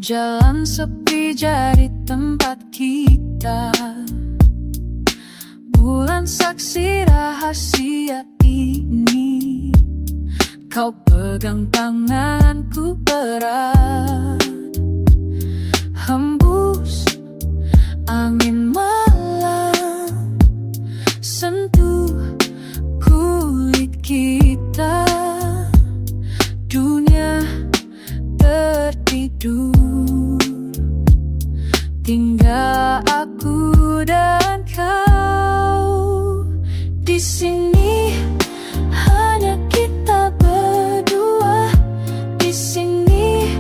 Jalan sepi jadi tempat kita, bulan saksi rahasia ini. Kau pegang tanganku erat, hembus angin malam, sentuh kulit kita. Dunia tertidur, tinggal aku dan kau. Di sini hanya kita berdua. Di sini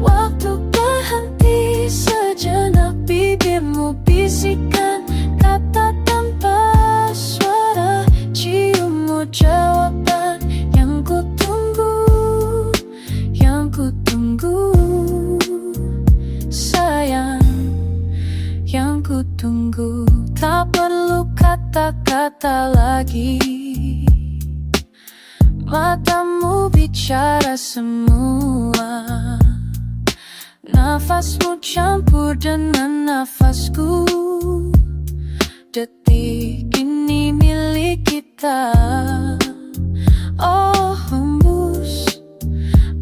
waktu berhenti sejenak. Bibirmu bisikan kata tanpa suara, ciummu jawaban yang ku tunggu, yang ku tunggu. Sayang, yang ku tunggu. Tak perlu kata-kata lagi, matamu bicara semua. Nafasmu campur dengan nafasku. Detik ini milik kita. Oh, hembus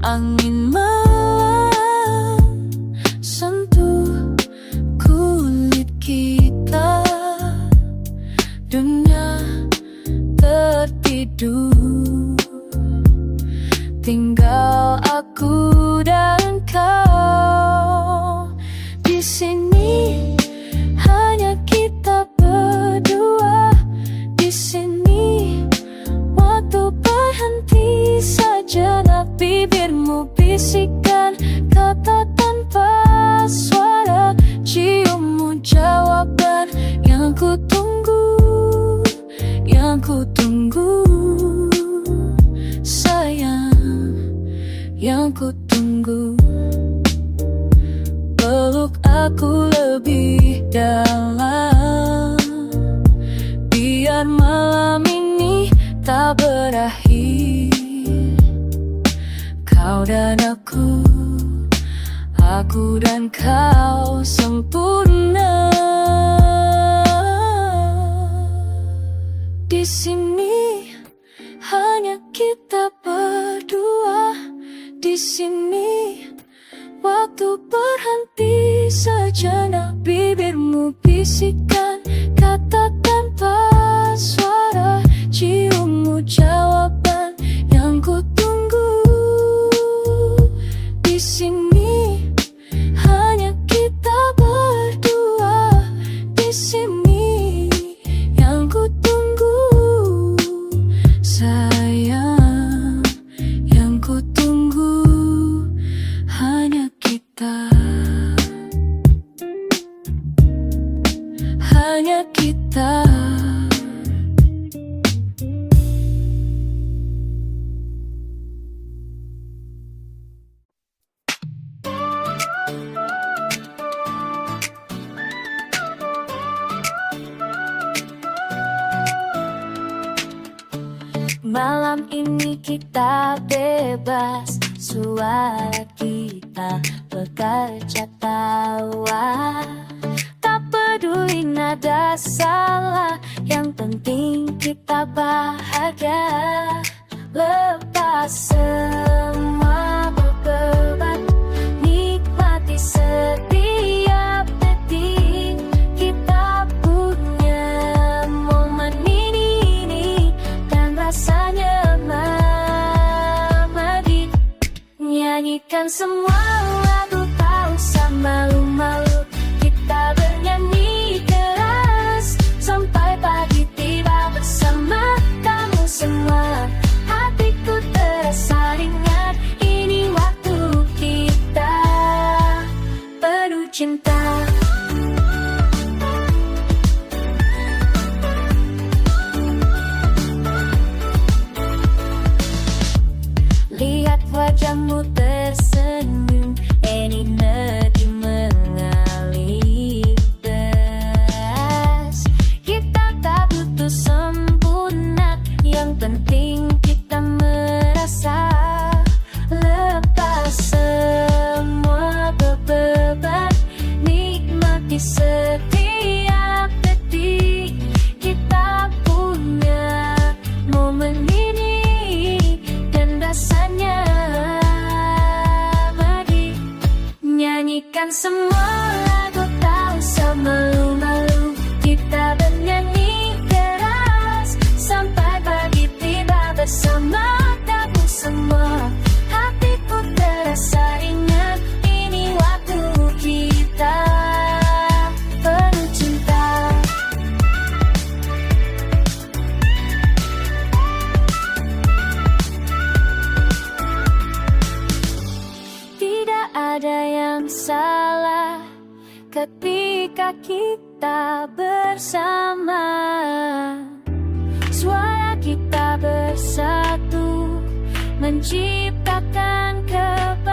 angin malam, sentuh kulit kita. Dunia tertidur, tinggal aku dan kau. Di sini hanya kita berdua. Di sini waktu berhenti sejenak. Bibirmu bisikan kata tanpa suara, ciummu jawaban yang ku tunggu, yang ku tunggu. Sayang, yang ku tunggu. Peluk aku lebih dalam, biar malam ini tak berakhir. Kau dan aku dan kau sempurna. Di sini hanya kita berdua. Di sini waktu berhenti sejenak. Bibirmu bisikan kata tanpa suara, ciummu jawaban yang ku tunggu. Di sini hanya kita berdua. Di sini yang ku tunggu. Sayang, yang ku tunggu hanya kita. Hanya kita. Malam ini kita bebas, suara kita bekerja tawa. Tak peduli nada salah, yang penting kita bahagia. Lepas semua beban, nikmati setiap detik. Kita punya momen ini dan rasanya abadi. Nyanyikan semua lagu, tak usah malu-malu. Kita bernyanyi keras sampai pagi tiba bersama kamu semua. Hatiku terasa ringan, ini waktu kita penuh cinta. Lihat wajahmu tersenyum, energi mengalir deras. Kita tak butuh sempurna, yang penting kita merasa. Lepas semua beban, Nyanyikan semua lagu tak usah malu-malu. Kita bernyanyi keras sampai pagi tiba bersama kamu semua. Hatiku terasa ingat, ini waktu kita penuh cinta. Tidak ada yang salah ketika kita bersama. Suara kita bersatu menciptakan kebahagiaan.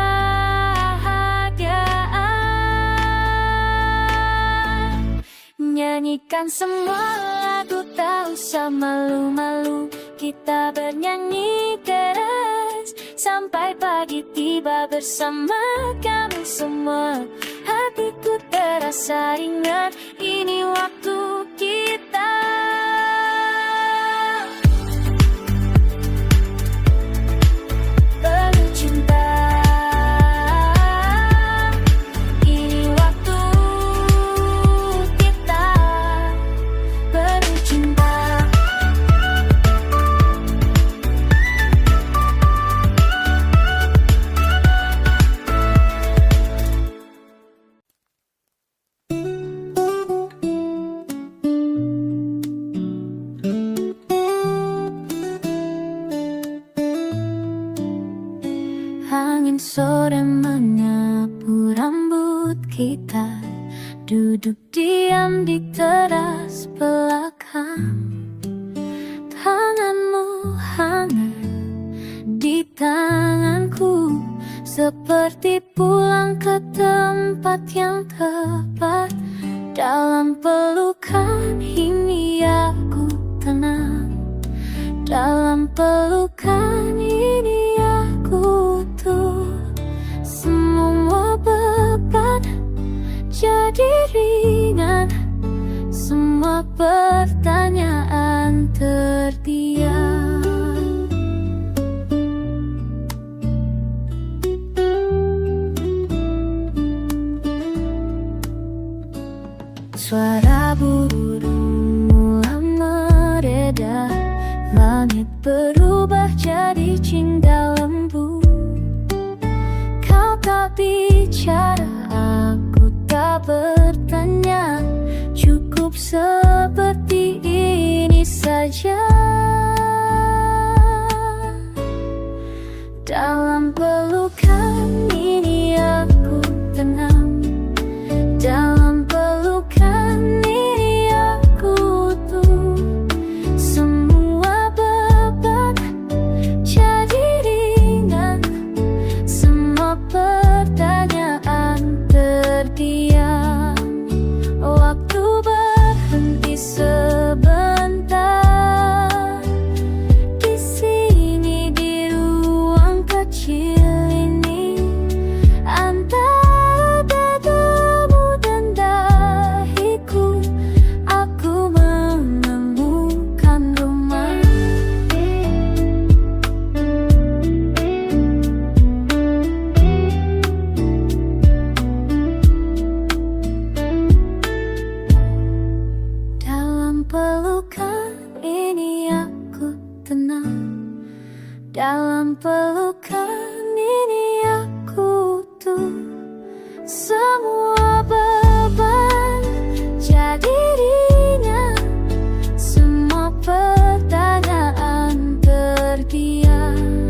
Nyanyikan semua lagu tak usah malu-malu. Kita bernyanyi keras sampai pagi tiba bersama kamu semua. Hatiku terasa ingat, ini waktu kita penuh cinta. Ini waktu kita penuh cinta. Angin sore menyapu rambut kita, duduk diam di teras belakang. Tanganmu hangat di tanganku, seperti pulang ke tempat yang tepat. Dalam pelukan ini aku tenang, dalam pelukan ini aku tuh. Semua beban jadi ringan, semua pertanyaan terdiam. Suara burung mulai mereda, langit berubah jadi cinta lembu. Kau tak bicara, aku tak bertanya, cukup seperti ini saja. Dalam pelukan ini aku tenang, dalam pelukan ini aku tuh. Semua beban jadi ringan, semua pertanyaan terdiam. Waktu berhenti sebentar di sini, di ruang kecil ini, antara dadamu dan dahiku, aku menemukan rumah. Dalam pelukan ini aku tenang, dalam pelukan ini aku tuh. Semua beban jadi ringan, semua pertanyaan terdiam.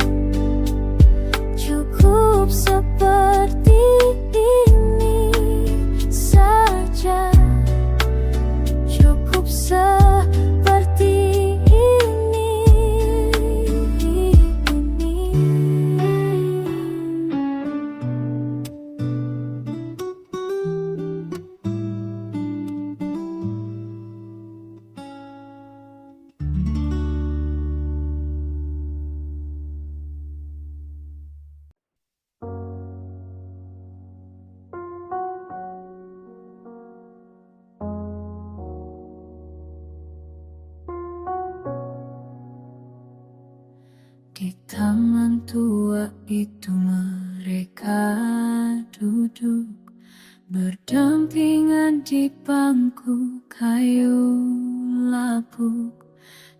Cukup seperti ini saja, cukup seperti ini. Di taman tua itu mereka duduk berdampingan di bangku kayu lapuk.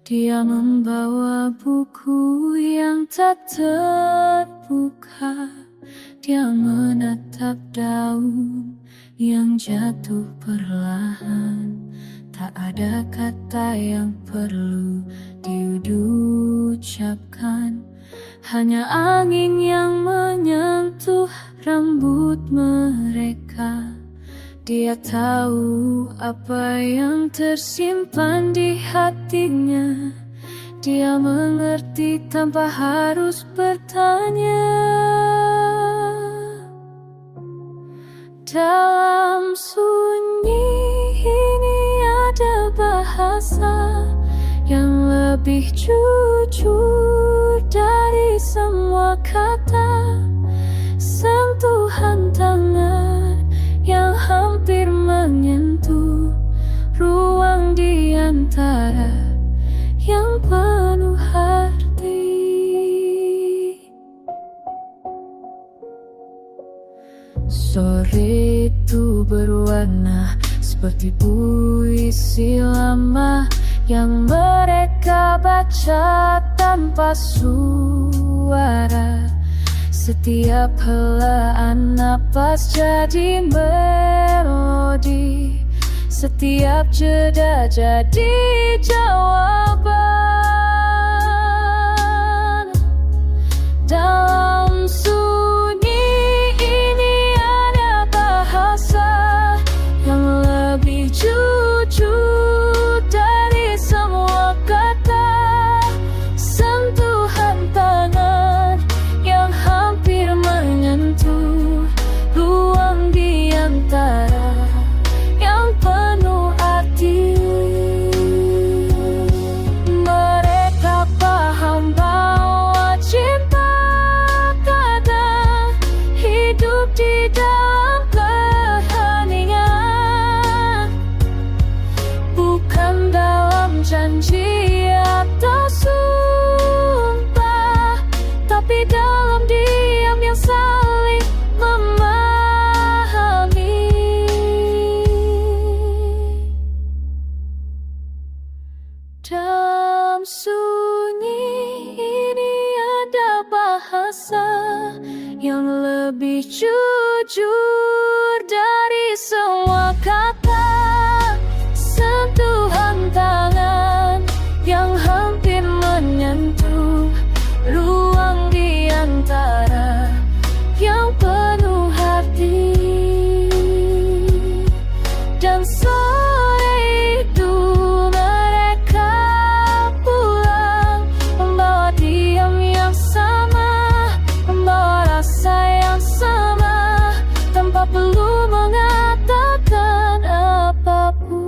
Dia membawa buku yang tak terbuka. Dia menatap daun yang jatuh perlahan. Tak ada kata yang perlu diucapkan, hanya angin yang menyentuh rambut mereka. Dia tahu apa yang tersimpan di hatinya. Dia mengerti tanpa harus bertanya. Dalam sunyi ini ada bahasa yang lebih jujur dari semua kata. Sentuhan tangan yang hampir menyentuh ruang di antara yang penuh arti. Sore itu berwarna seperti puisi lama yang mereka baca tanpa suara. Setiap helaan napas jadi melodi, setiap jeda jadi jawaban. Dalam sunyi ini ada bahasa yang lebih jujur dari semua kata. Sentuhan tangan yang hampir menyentuh ruang di antara yang penuh arti. Mereka paham bahwa cinta kadang hidup di dalam keheningan, bukan dalam janji atau sumpah, tapi dalam diam yang saling memahami. Dalam sunyi ini ada bahasa yang lebih jujur dari semua kata. Sentuhan tangan yang hampir menyentuh ruang di antara yang penuh hati. Dan sore itu mereka pulang, membawa diam yang sama, membawa rasa yang sama, tanpa perlu mengatakan apapun.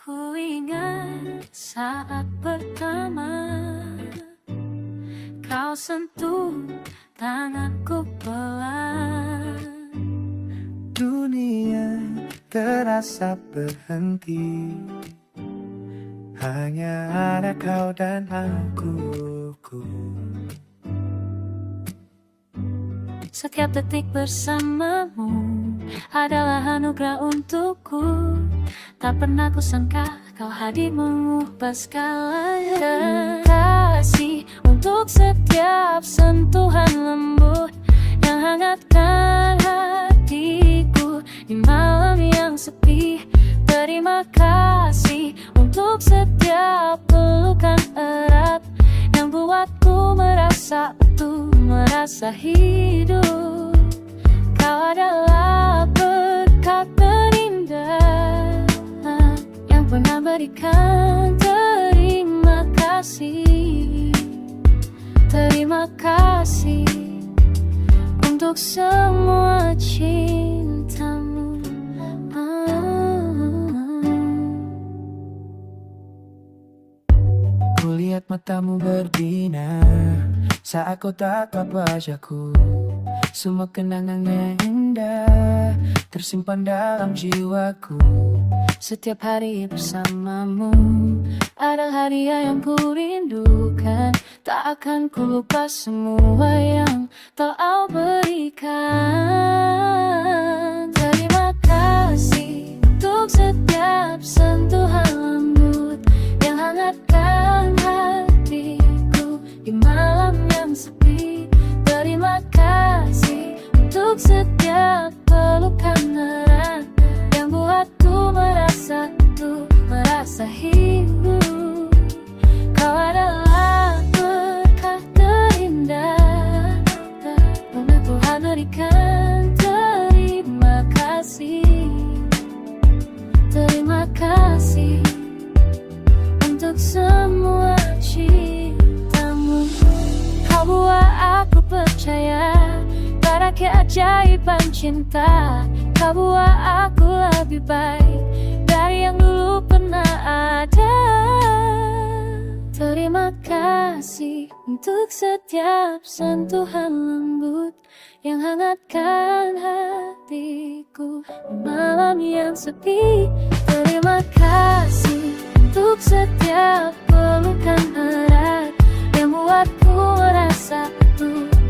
Ku ingat saat pertama kau sentuh tanganku pelan. Dunia terasa berhenti, hanya ada kau dan aku. Setiap detik bersamamu adalah anugerah untukku. Tak pernah kusangka kau hadir mengubah segalanya. Kasih untuk setiap sentuhan lembut yang hangatkan hatiku di malam yang sepi. Terima kasih untuk setiap pelukan erat yang buatku merasa utuh, merasa hidup. Kau adalah berkat terindah yang pernah berikan. Terima kasih, terima kasih untuk semua cintamu. Kulihat matamu berbinar saat kau tatap wajahku. Semua kenangan yang indah tersimpan dalam jiwaku. Setiap hari bersamamu ada hadiah yang ku rindukan. Tak akan ku lupa semua yang telah berikan. Terima kasih untuk setiap sentuhan lembut yang hangatkan hatiku di malam yang sepi. Terima kasih untuk setiap pelukan erat yang buatku merasa hidup. Kau adalah berkah terindah tak pernah Tuhan berikan. Terima kasih, terima kasih untuk semua cintamu. Kau buat aku percaya pada keajaiban cinta. Kau buat aku lebih baik dari yang dulu pernah ada. Terima kasih untuk setiap sentuhan lembut yang hangatkan hatiku di malam yang sepi. Terima kasih untuk setiap pelukan erat yang buatku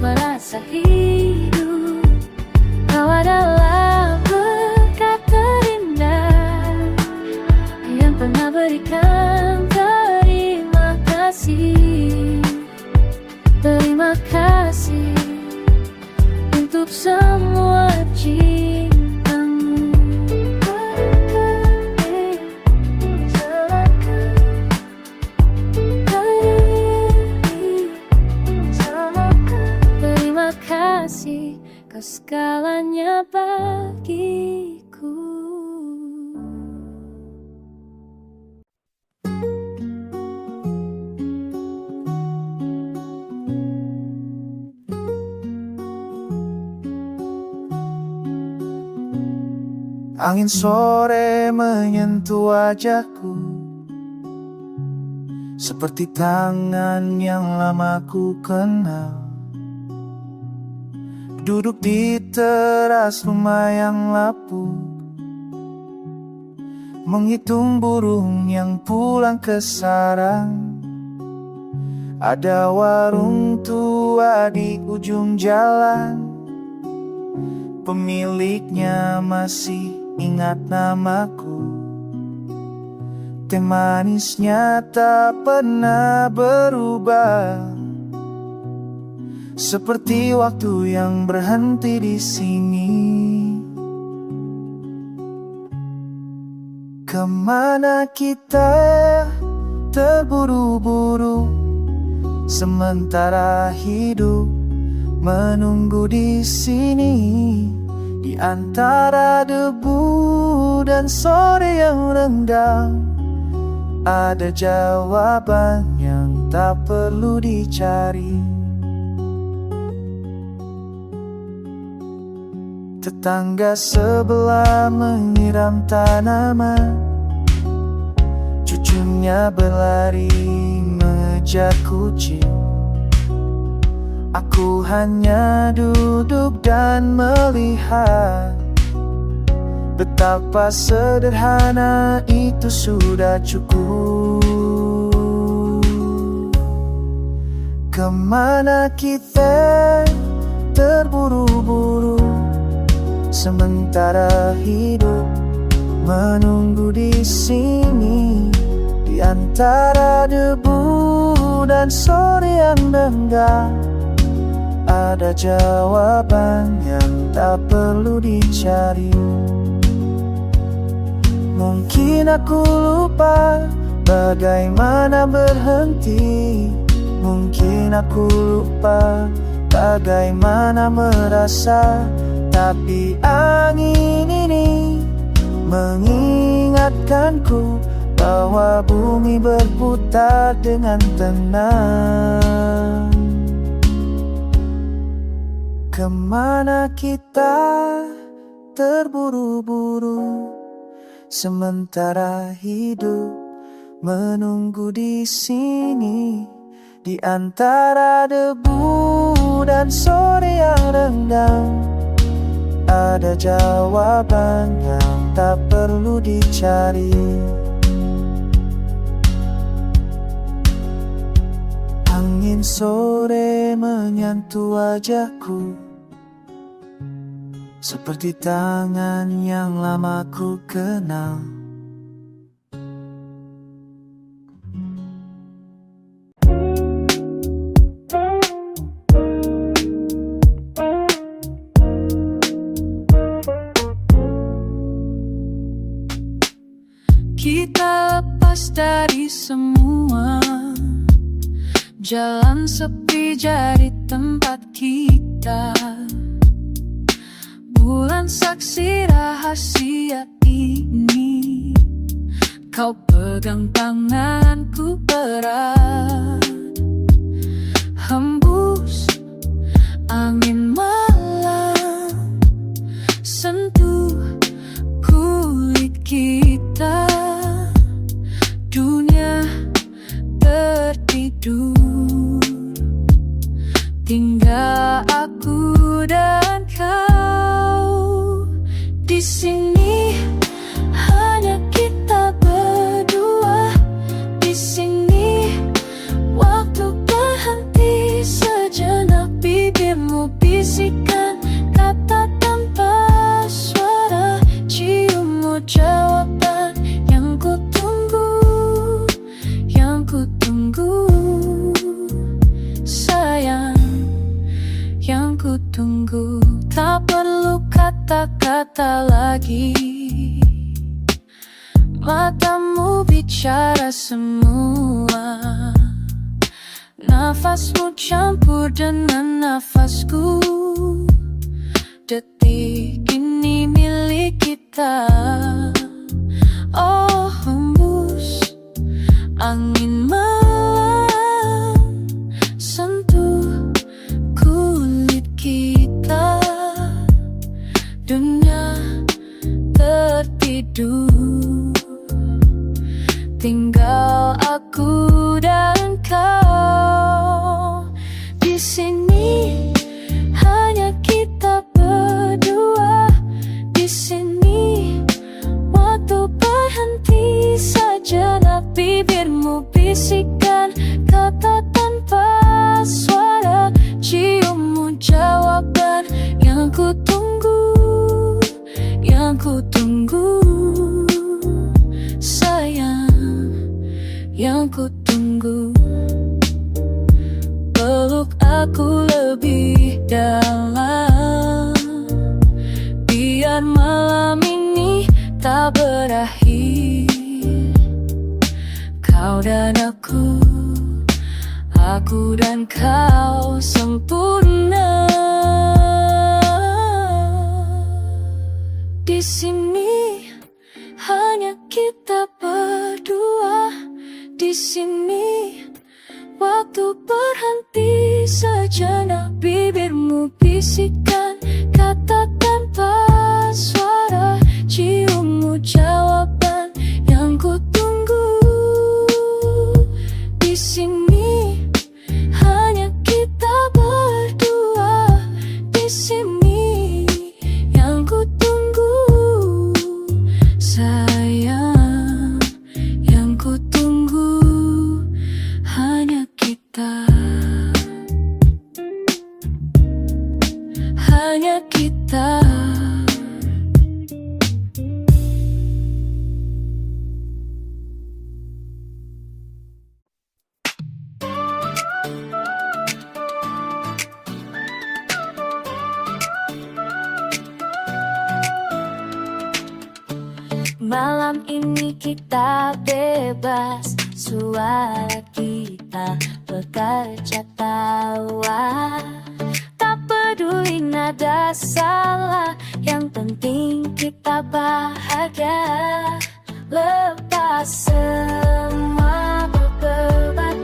merasa hidup. Kau adalah berkat terindah yang pernah berikan. Terima kasih, terima kasih untuk semua cintamu. Terima kasih, kau segalanya bagiku. Angin sore menyentuh wajahku, seperti tangan yang lama ku kenal. Duduk di teras rumah yang lapuk, menghitung burung yang pulang ke sarang. Ada warung tua di ujung jalan, pemiliknya masih ingat namaku. Teh manisnya tak pernah berubah, seperti waktu yang berhenti di sini. Kemana kita terburu-buru, sementara hidup menunggu di sini. Di antara debu dan sore yang renggang, ada jawaban yang tak perlu dicari. Tetangga sebelah menyiram tanaman, cucunya berlari mengejar kucing. Aku hanya duduk dan melihat betapa sederhana itu sudah cukup. Kemana kita terburu-buru, sementara hidup menunggu di sini. Di antara debu dan sore yang renggang, ada jawaban yang tak perlu dicari. Mungkin aku lupa bagaimana berhenti. Mungkin aku lupa bagaimana merasa. Tapi angin ini mengingatkanku bahwa bumi berputar dengan tenang. Kemana kita terburu-buru, sementara hidup menunggu di sini. Di antara debu dan sore yang renggang, ada jawaban yang tak perlu dicari. Angin sore menyentuh wajahku, seperti tangan yang lama ku kenal. Kita lepas dari semua, jalan sepi jadi tempat kita. Bulan saksi rahasia ini, kau pegang tanganku erat. Hembus angin malam, sentuh kulit kita. Dunia tertidur, tinggal aku dan kau. Di sini hanya kita berdua. Di sini waktu berhenti sejenak. Bibirmu bisikan kata tanpa suara. Ciummu jawaban yang ku tunggu, yang ku tunggu. Sayang, yang ku tunggu. Tak perlu kata-kata lagi, matamu bicara semua. Nafasmu campur dengan nafasku. Detik ini milik kita. Oh, hembus angin malam, sentuh kulit kita. Dunia tertidur, tinggal aku dan kau. Di sini hanya kita berdua. Di sini waktu berhenti sejenak. Bibirmu bisikan kata tanpa suara. Ciummu jawaban yang ku tunggu, yang ku tunggu. Sayang, yang ku tunggu. Peluk aku lebih dalam, biar malam ini tak berakhir. Kau dan aku dan kau sempurna. Di sini hanya kita berdua. Di sini waktu berhenti sejenak. Bibirmu bisikan kata tanpa suara. Ciummu jawaban yang ku tunggu. Di sini hanya kita berdua. Di sini yang ku tunggu. Sayang, yang ku tunggu hanya kita. Hanya kita. Malam ini kita bebas, suara kita bekerja tawa. Tak peduli nada salah, yang penting kita bahagia. Lepas semua beban,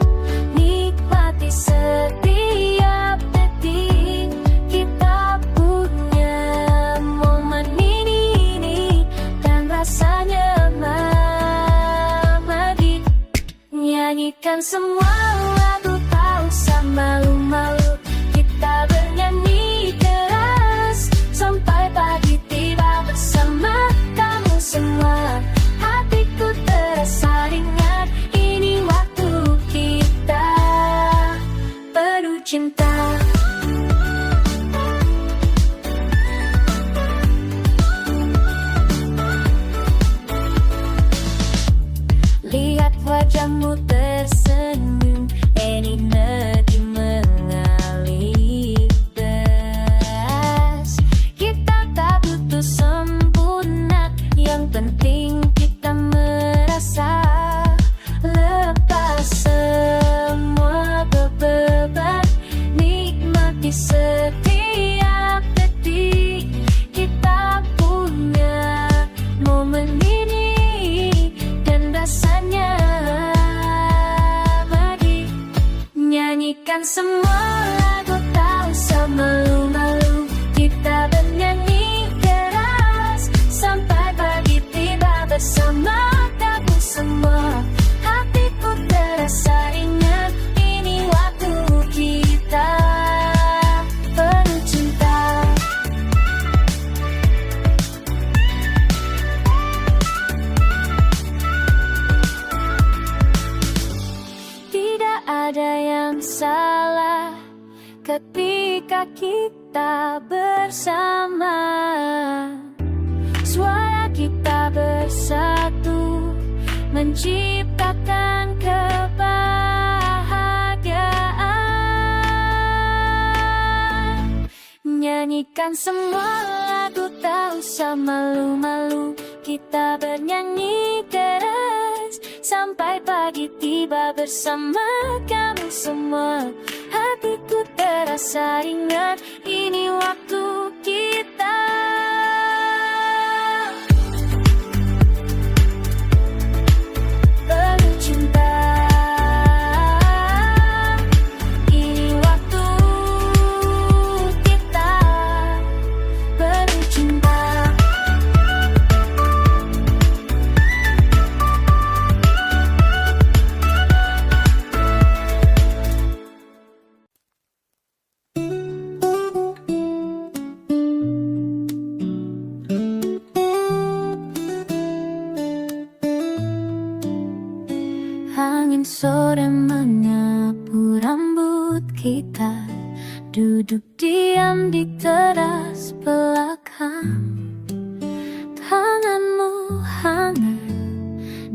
nikmati setiap detik. Kita punya momen ini dan rasanya abadi. Nyanyikan semua lagu, tak usah malu-malu. Kita bernyanyi keras sampai pagi. wajahmu tersenyum, energi mengalir deras. Kita tak butuh sempurna, yang penting kita merasa. Lepas semua beban, nikmati setiap detik. Kita punya momen ini, dan rasanya bagi nyanyikan semua lagu, tak usah malu-malu. Kita bernyanyi keras sampai pagi tiba bersama kamu semua. Hatiku terasa ingat, ini waktu kita penuh cinta. Tidak ada yang salah ketika kita bersama. Suara kita bersatu menciptakan kebahagiaan. Nyanyikan semua lagu, tak usah malu-malu. Kita bernyanyi keras sampai pagi tiba bersama kamu semua. Hatiku terasa ingat, ini waktu kita penuh cinta. Ini waktu kita penuh cinta. Angin sore menyapu rambut kita, duduk diam di teras belakang. Tanganmu hangat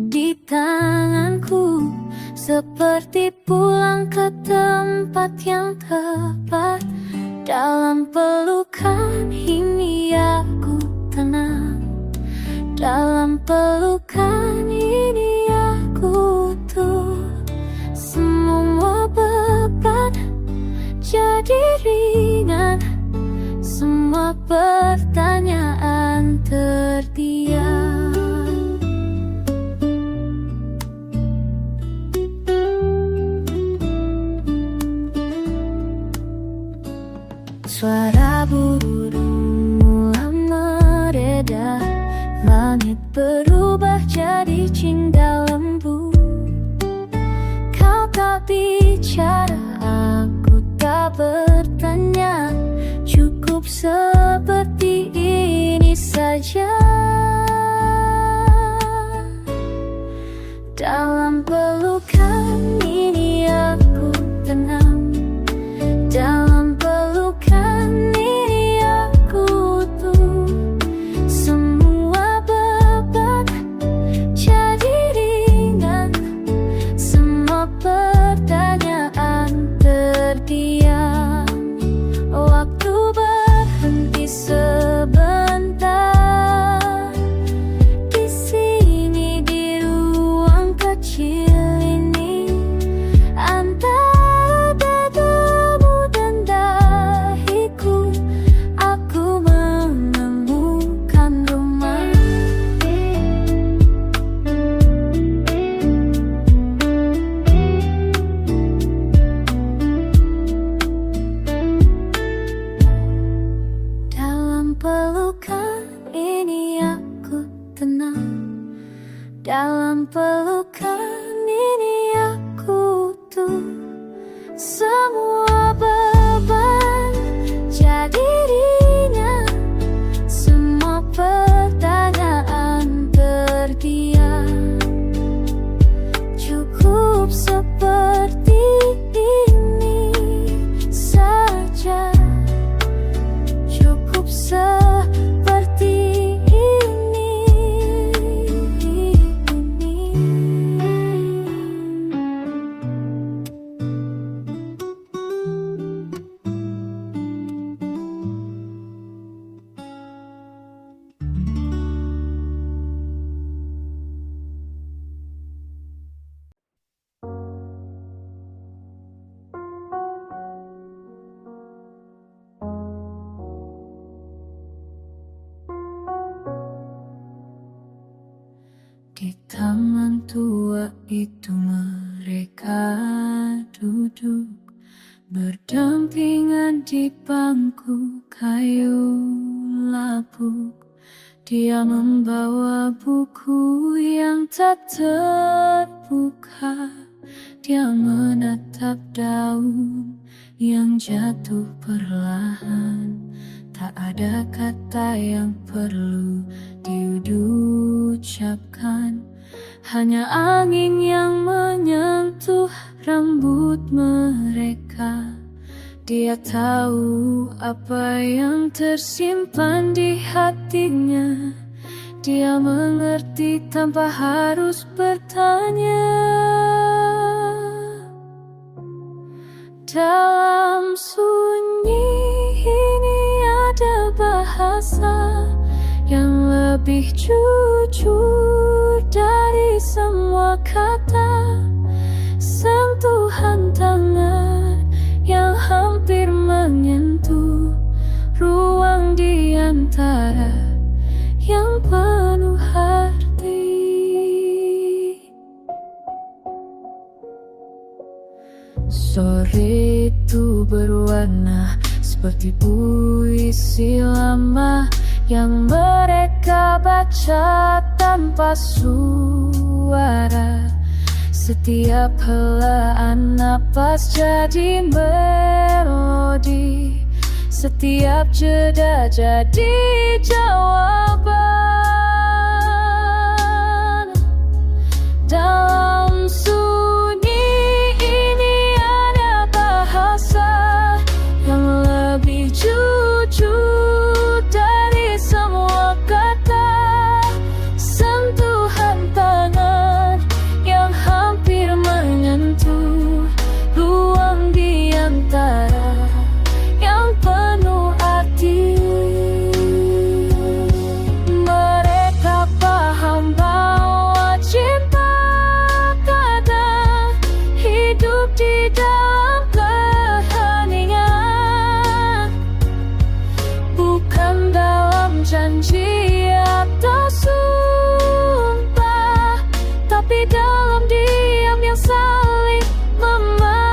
di tanganku, seperti pulang ke tempat yang tepat. Dalam pelukan ini aku tenang, dalam pelukan ini aku tuh. Semua beban jadi ringan, semua pertanyaan terdiam. Suara burung mulai mereda, langit berubah jadi jingga lembu. Kau tak bicara, aku tak bertanya, cukup seperti ini saja. Dalam pelukan ini aku tenang, dalam pelukan ini aku tuh. Semua beban jadi ringan, semua pertanyaan terdiam. Waktu berhenti sebentar di sini, di ruang kecil ini. tua itu mereka duduk berdampingan di bangku kayu lapuk. Dia membawa buku yang tak terbuka. Dia menatap daun yang jatuh perlahan. Tak ada kata yang perlu diucapkan, hanya angin yang menyentuh rambut mereka. Dia tahu apa yang tersimpan di hatinya. Dia mengerti tanpa harus bertanya. Dalam sunyi ini ada bahasa yang lebih jujur dari semua kata. Sentuhan tangan yang hampir menyentuh ruang di antara yang penuh arti. Sore itu berwarna seperti puisi lama yang mereka baca tanpa suara. Setiap helaan napas jadi melodi. Setiap jeda jadi jawaban. Dalam sunyi ini ada bahasa yang lebih jujur dari semua kata. Sentuhan tangan yang hampir menyentuh ruang di antara yang penuh arti. Mereka paham bahwa cinta kadang hidup di dalam keheningan, bukan dalam janji atau sumpah, tapi dalam diam yang saling memahami.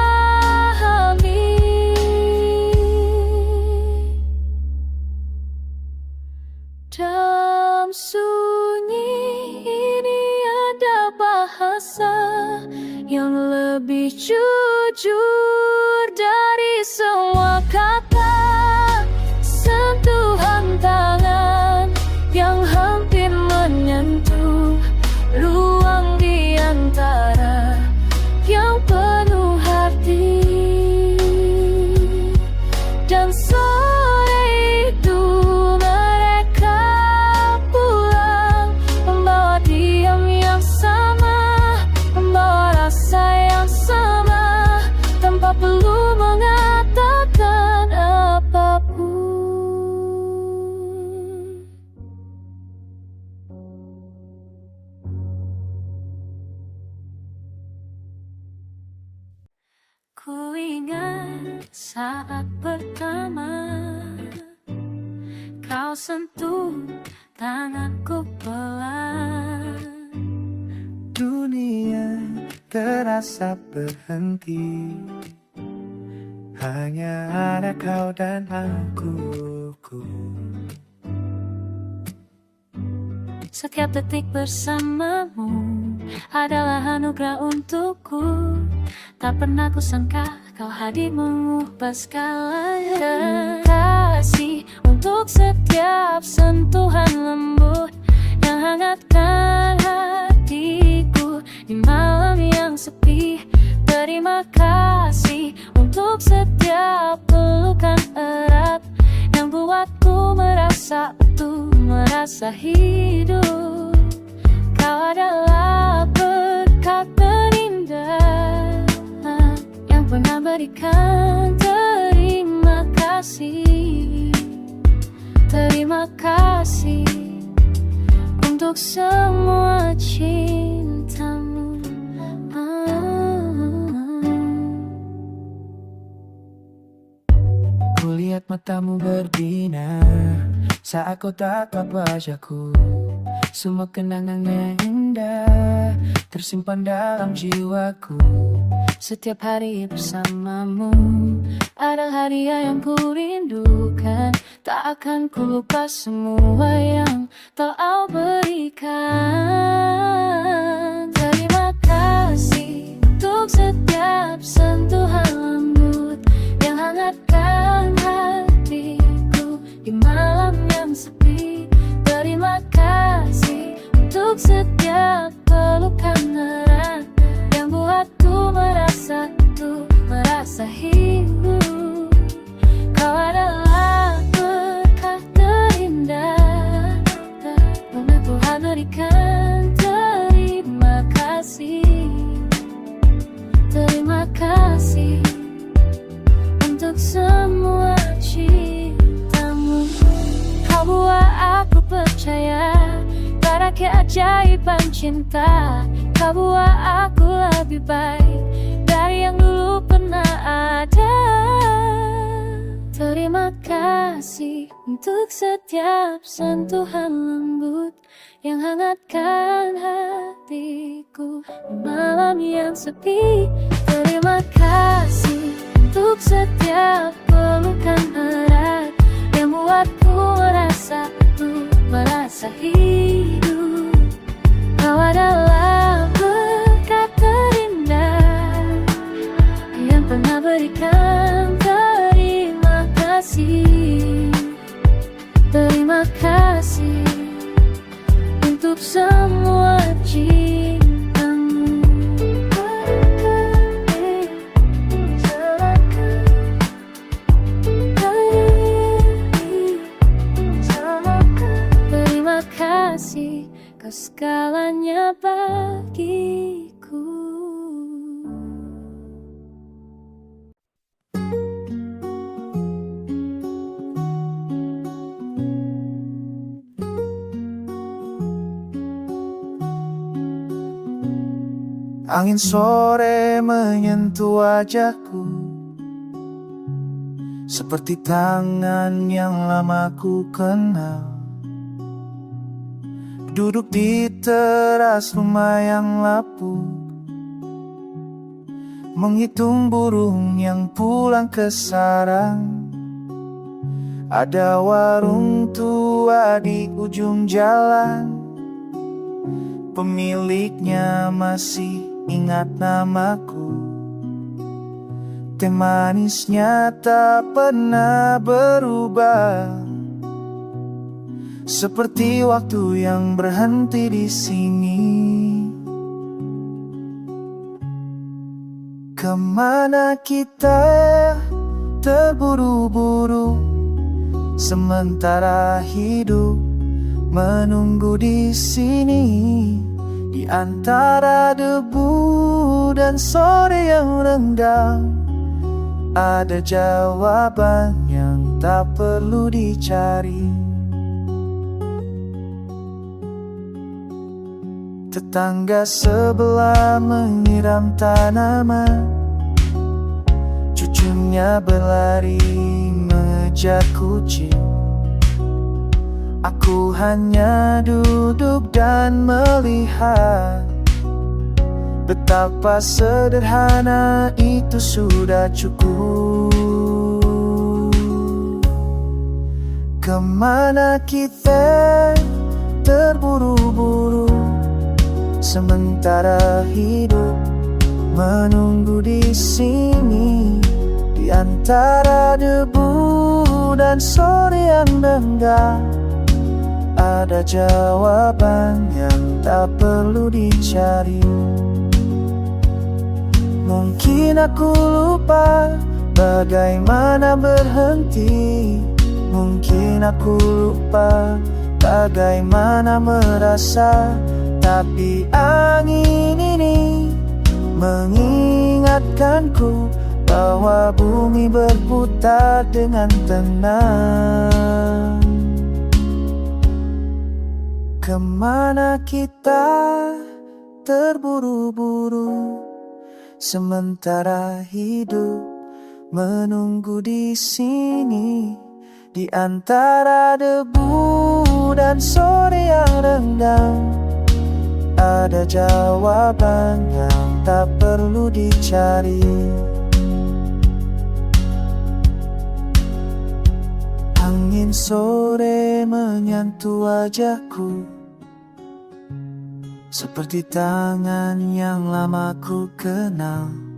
Dalam sunyi ini ada bahasa yang lebih jujur dari semua kata. Sentuhan tangan yang hampir menyentuh ruang di antara yang penuh arti. Dan sore itu mereka pulang, membawa diam yang sama, membawa rasa yang sama, tanpa perlu mengatakan apapun. Ku ingat saat pertama kau sentuh tanganku pelan. Dunia terasa berhenti, hanya ada kau dan aku. Setiap detik bersamamu adalah anugerah untukku. Tak pernah kusangka kau hadir mengubah segalanya. Kasih untuk setiap sentuhan lembut yang hangatkan hatiku di malam yang sepi. Terima kasih untuk setiap pelukan erat yang buatku merasa utuh, merasa hidup. Kau adalah berkat terindah yang pernah berikan. Terima kasih, terima kasih untuk semua cintamu. Kulihat matamu berbinar saat kau tatap wajahku. Semua kenangannya indah, tersimpan dalam jiwaku. Setiap hari bersamamu ada hadiah yang ku rindukan. Tak akan ku lupa semua yang telah berikan. Terima kasih untuk setiap sentuhan lembut yang hangatkan hatiku di malam yang sepi. Terima kasih untuk setiap pelukan erat yang buatku merasa hidup. Kau adalah berkah terindah pernah Tuhan berikan. Terima kasih, terima kasih untuk semua cintamu. Kau buat aku percaya pada keajaiban cinta. Kau buat aku lebih baik dari yang dulu pernah ada. Terima kasih untuk setiap sentuhan lembut yang hangatkan hatiku di malam yang sepi. Terima kasih untuk setiap pelukan erat yang buatku merasa hidup. Kau adalah berkat terindah yang pernah berikan. Terima kasih, terima kasih untuk semua cintamu. Terima kasih, kau segalanya bagiku. Angin sore menyentuh wajahku seperti tangan yang lama ku kenal. Duduk di teras rumah yang lapuk, menghitung burung yang pulang ke sarang. Ada warung tua di ujung jalan, pemiliknya masih ingat namaku. Teh manisnya tak pernah berubah, seperti waktu yang berhenti di sini. Kemana kita terburu-buru, sementara hidup menunggu di sini. Di antara debu dan sore yang renggang, ada jawaban yang tak perlu dicari. Tetangga sebelah menyiram tanaman, cucunya berlari mengejar kucing. Aku hanya duduk dan melihat betapa sederhana itu sudah cukup. Kemana kita terburu-buru, sementara hidup menunggu di sini. Di antara debu dan sore yang renggang, ada jawaban yang tak perlu dicari. Mungkin aku lupa bagaimana berhenti. Mungkin aku lupa bagaimana merasa. Tapi angin ini mengingatkanku bahwa bumi berputar dengan tenang. Kemana kita terburu-buru, sementara hidup menunggu di sini. Di antara debu dan sore yang renggang, ada jawaban yang tak perlu dicari. Angin sore menyentuh wajahku, seperti tangan yang lama ku kenal.